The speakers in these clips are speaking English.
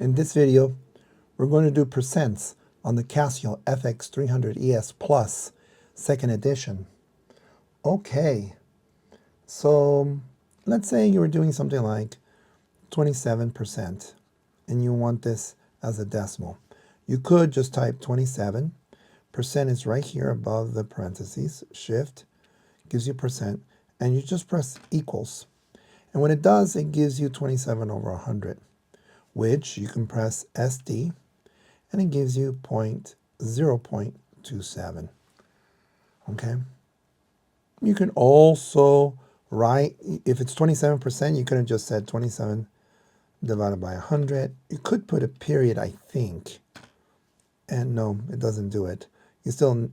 In this video, we're going to do percents on the Casio fx-300ES Plus second edition. Okay, so let's say you were doing something like 27% and you want this as a decimal. You could just type 27. Percent is right here above the parentheses. Shift gives you percent, and you just press equals. And when it does, it gives you 27 over 100, which you can press SD, and it gives you 0.27. Okay. You can also write, if it's 27%, you could have just said 27 divided by 100. You could put a period, I think. And no, it doesn't do it. You still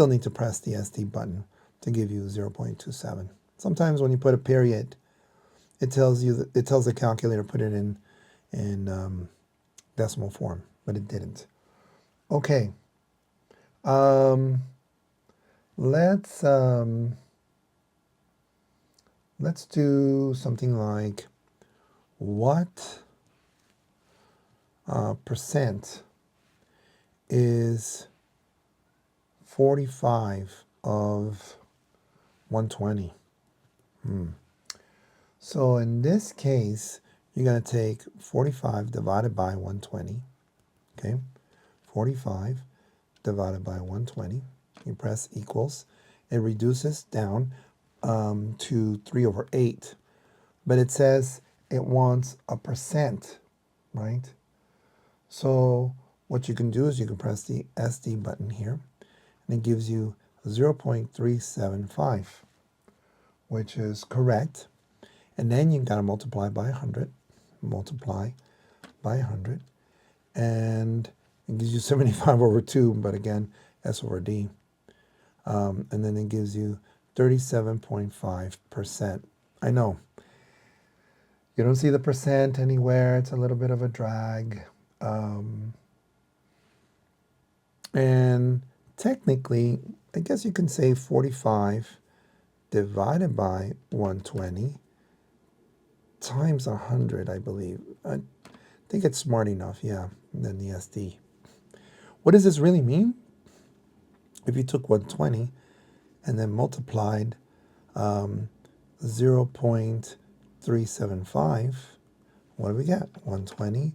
need to press the SD button to give you 0.27. Sometimes when you put a period, it tells the calculator put it in decimal form, but it didn't. Okay. Let's do something like what percent is 45 of 120? So in this case, you're going to take 45 divided by 120. Okay, 45 divided by 120. You press equals. It reduces down to 3 over 8. But it says it wants a percent, right? So what you can do is you can press the SD button here, and it gives you 0.375, which is correct. And then you've got to multiply by 100, multiply by 100, and it gives you 75 over 2, but again, S over D. And then it gives you 37.5%. I know. You don't see the percent anywhere. It's a little bit of a drag. And technically, I guess you can say 45 divided by 120 times 100, I believe. I think it's smart enough, yeah, and then the SD. What does this really mean? If you took 120 and then multiplied 0.375, what do we get? 120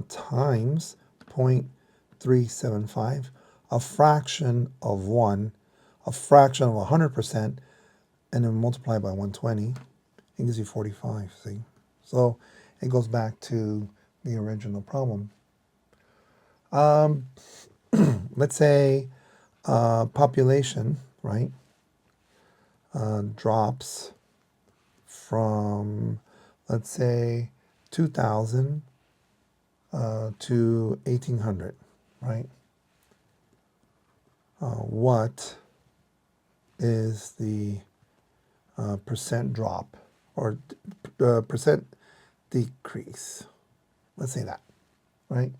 times 0.375, a fraction of 1, a fraction of 100%, and then multiply by 120, it gives you 45, see? So it goes back to the original problem. Let's say population, right, drops from, let's say, 2,000 to 1,800, right? What is the percent drop or percent decrease? Let's say that, right?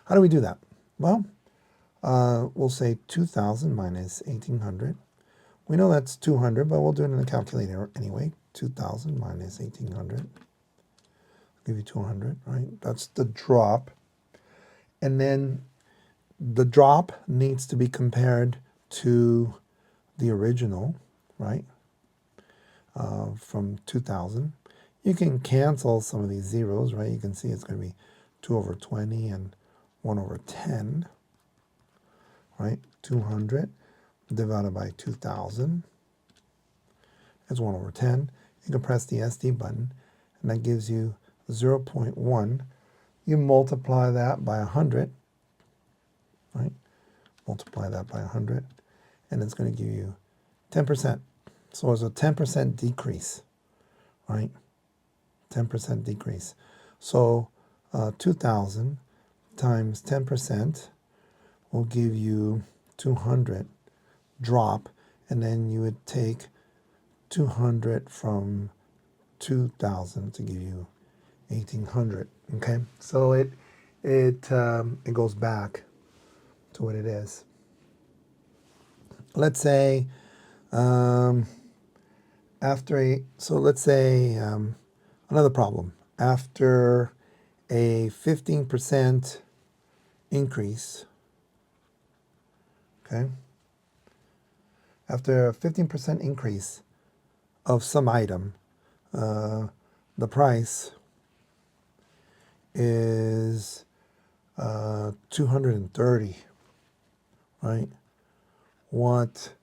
How do we do that? Well, we'll say 2,000 minus 1,800. We know that's 200, but we'll do it in the calculator anyway. 2,000 minus 1,800. Give you 200, right? That's the drop. And then the drop needs to be compared to the original, right? From 2,000. You can cancel some of these zeros, right? You can see it's going to be 2 over 20 and 1 over 10, right? 200 divided by 2,000 is 1 over 10. You can press the SD button, and that gives you 0.1. You multiply that by 100, right? Multiply that by 100, and it's going to give you 10%. So it's a 10% decrease, right? 10% decrease. So 2,000 times 10% will give you 200 drop, and then you would take 200 from 2,000 to give you 1,800. Okay, so it goes back to what it is. Let's say let's say another problem. After a 15% increase, okay? After a 15% increase of some item, the price is 230, right? What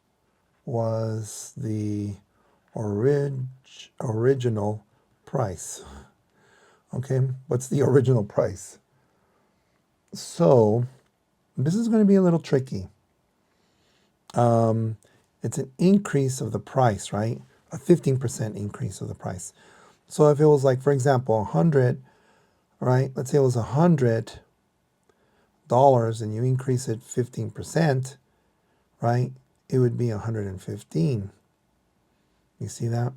was the original price? Okay, what's the original price? So this is going to be a little tricky. It's an increase of the price, right? A 15% increase of the price. So if it was like, for example, 100, right? Let's say it was $100 and you increase it 15%, right? It would be 115. You see that?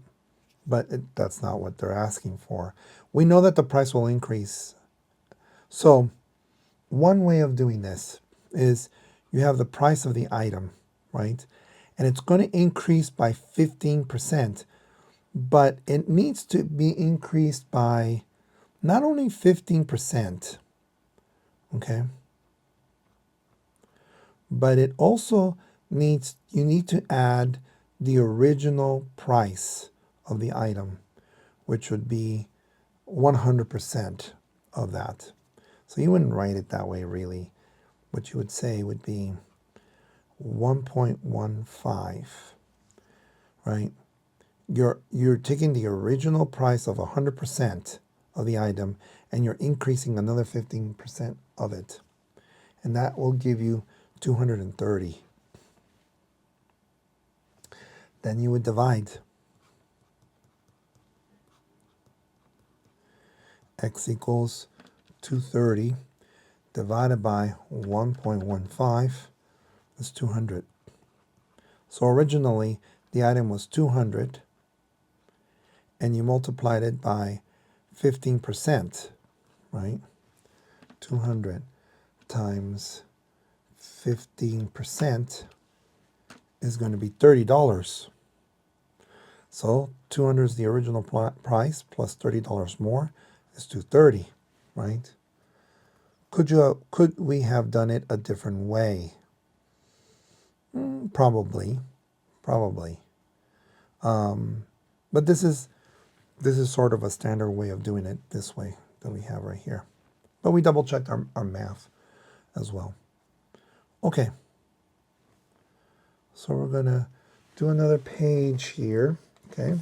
But that's not what they're asking for. We know that the price will increase. So one way of doing this is you have the price of the item, right? And it's going to increase by 15%, but it needs to be increased by not only 15%, okay? But it also needs, you need to add the original price of the item, which would be 100% of that. So you wouldn't write it that way, really. What you would say would be 1.15, right? You're taking the original price of 100% of the item and you're increasing another 15% of it. And that will give you 230. Then you would divide x equals 230 divided by 1.15 is 200. So originally the item was 200 and you multiplied it by 15%, right? 200 times 15% is going to be $30. So 200 is the original price plus $30 more is 230, right? Could we have done it a different way? Probably. But this is sort of a standard way of doing it this way that we have right here. But we double checked our math as well. Okay. So we're going to do another page here. Okay.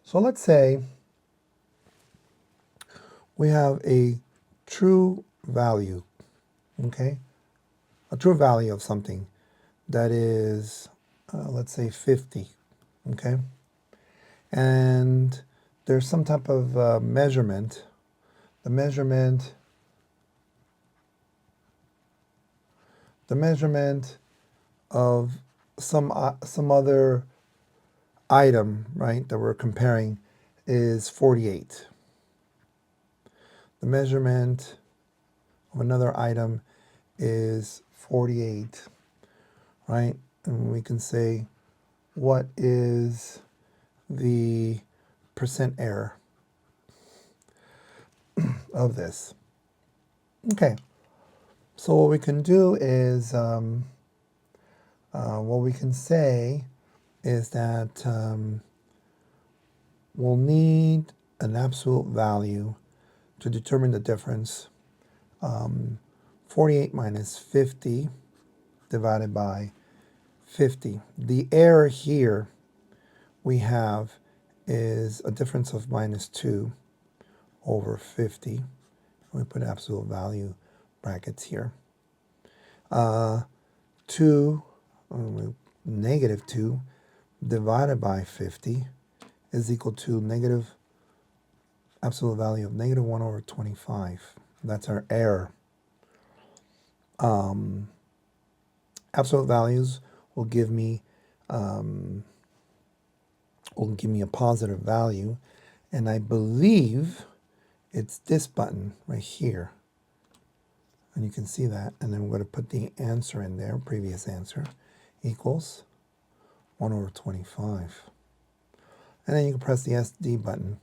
So let's say we have a true value, okay? A true value of something that is, let's say 50, okay? And there's some type of measurement. The measurement of some other item, right, that we're comparing is 48. The measurement of another item is 48, right? And we can say, what is the percent error of this? Okay, so what we can do is, what we can say is that we'll need an absolute value to determine the difference. 48 minus 50 divided by 50. The error here we have is a difference of minus 2 over 50. We put absolute value brackets here. negative 2 divided by 50 is equal to negative absolute value of negative 1 over 25. That's our error. Absolute values will give me a positive value, and I believe it's this button right here. And you can see that, and then we're going to put the answer in there, previous answer, equals 1 over 25. And then you can press the SD button,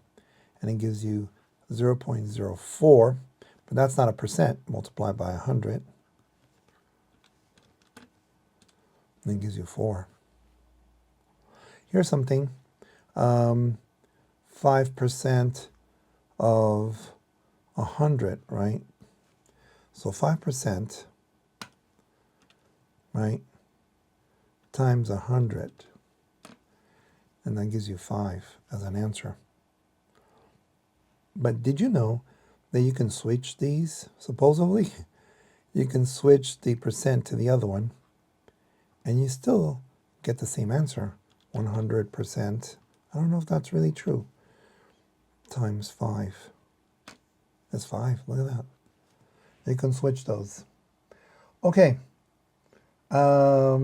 and it gives you 0.04, but that's not a percent. Multiply by 100, and it gives you 4. Here's something. 5% of 100, right? So 5%, right, times 100, and that gives you 5 as an answer. But did you know that you can switch these? Supposedly, you can switch the percent to the other one, and you still get the same answer, 100%. I don't know if that's really true. Times 5. That's 5. Look at that. You can switch those. Okay. How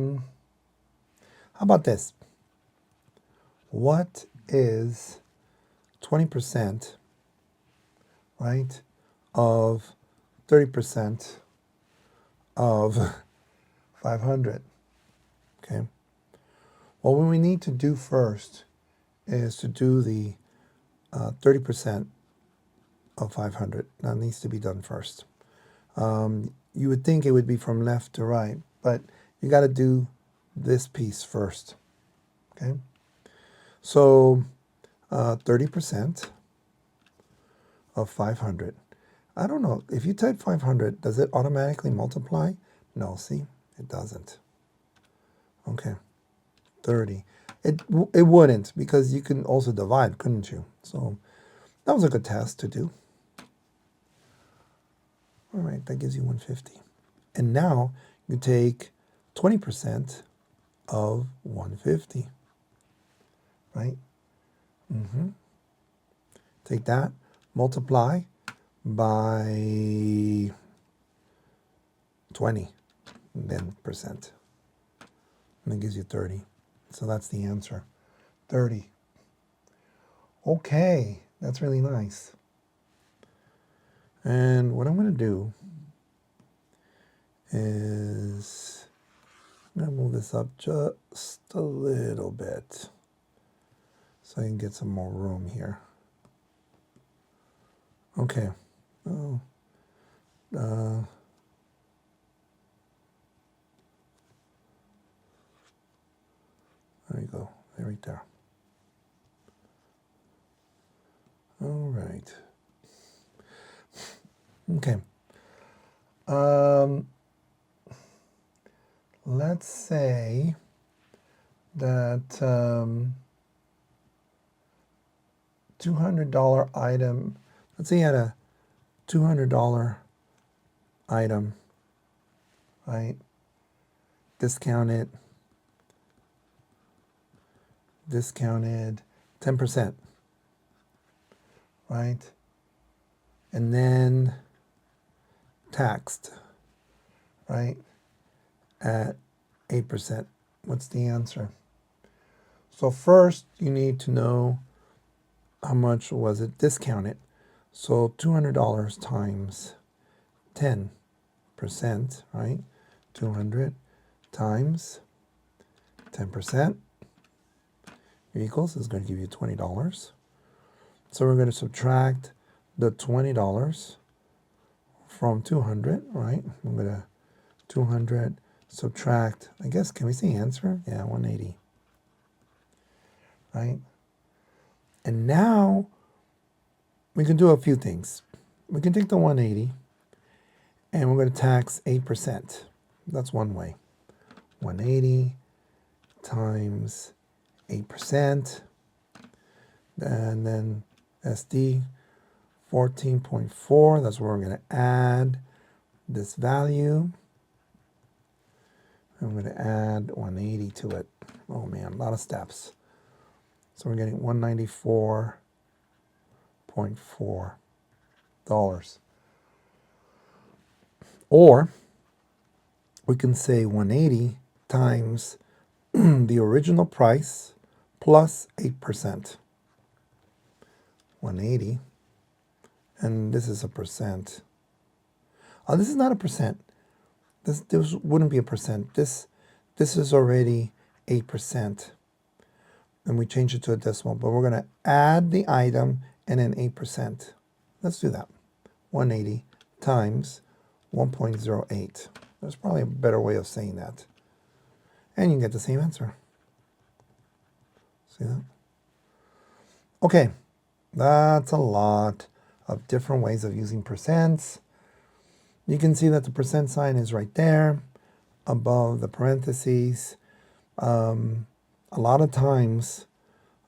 about this? What is 20%, right, of 30% of 500? Okay. Well, what we need to do first is to do the 30% of 500. That needs to be done first. You would think it would be from left to right, but you got to do this piece first. Okay. So 30% of 500. I don't know. If you type 500, does it automatically multiply? No, see? It doesn't. Okay. 30. It wouldn't, because you can also divide, couldn't you? So that was a good test to do. All right, that gives you 150. And now you take 20% of 150, right? Take that, multiply by 20, and then percent. And it gives you 30. So that's the answer, 30. Okay, that's really nice. And what I'm going to do is I'm going to move this up just a little bit so I can get some more room here. Okay. Oh, there you go. Right there. All right. Okay. Let's say that $200 item. Let's say you had a $200 item, right? Discounted 10%, right? And then taxed, right, at 8%. What's the answer? So first you need to know how much was it discounted. So $200 times 10%, right? 200 times 10% equals is going to give you $20. So we're going to subtract the $20 from 200, right? I'm going to 200 subtract, I guess, can we say answer? Yeah, 180, right? And now we can do a few things. We can take the 180 and we're going to tax 8%. That's one way. 180 times 8%, and then SD 14.4. That's where we're going to add this value. I'm going to add 180 to it. Oh man, a lot of steps. So we're getting $194.4. Or we can say 180 times the original price plus 8%. 180, and this is a percent. Oh, this is not a percent. This wouldn't be a percent. This is already 8%. and we change it to a decimal, but we're going to add the item and then 8%. Let's do that. 180 times 1.08. There's probably a better way of saying that. And you can get the same answer. See that? Okay, that's a lot of different ways of using percents. You can see that the percent sign is right there above the parentheses. A lot of times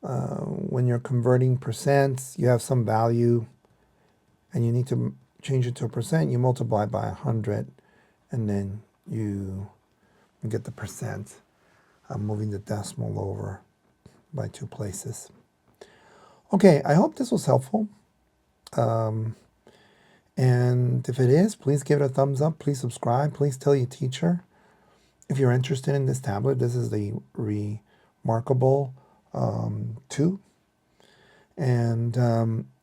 when you're converting percents, you have some value and you need to change it to a percent. You multiply by 100 and then you get the percent. I'm moving the decimal over by 2 places. Okay, I hope this was helpful. And if it is, please give it a thumbs up. Please subscribe. Please tell your teacher. If you're interested in this tablet, this is the Remarkable 2. And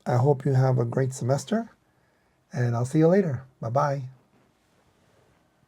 I hope you have a great semester. And I'll see you later. Bye-bye.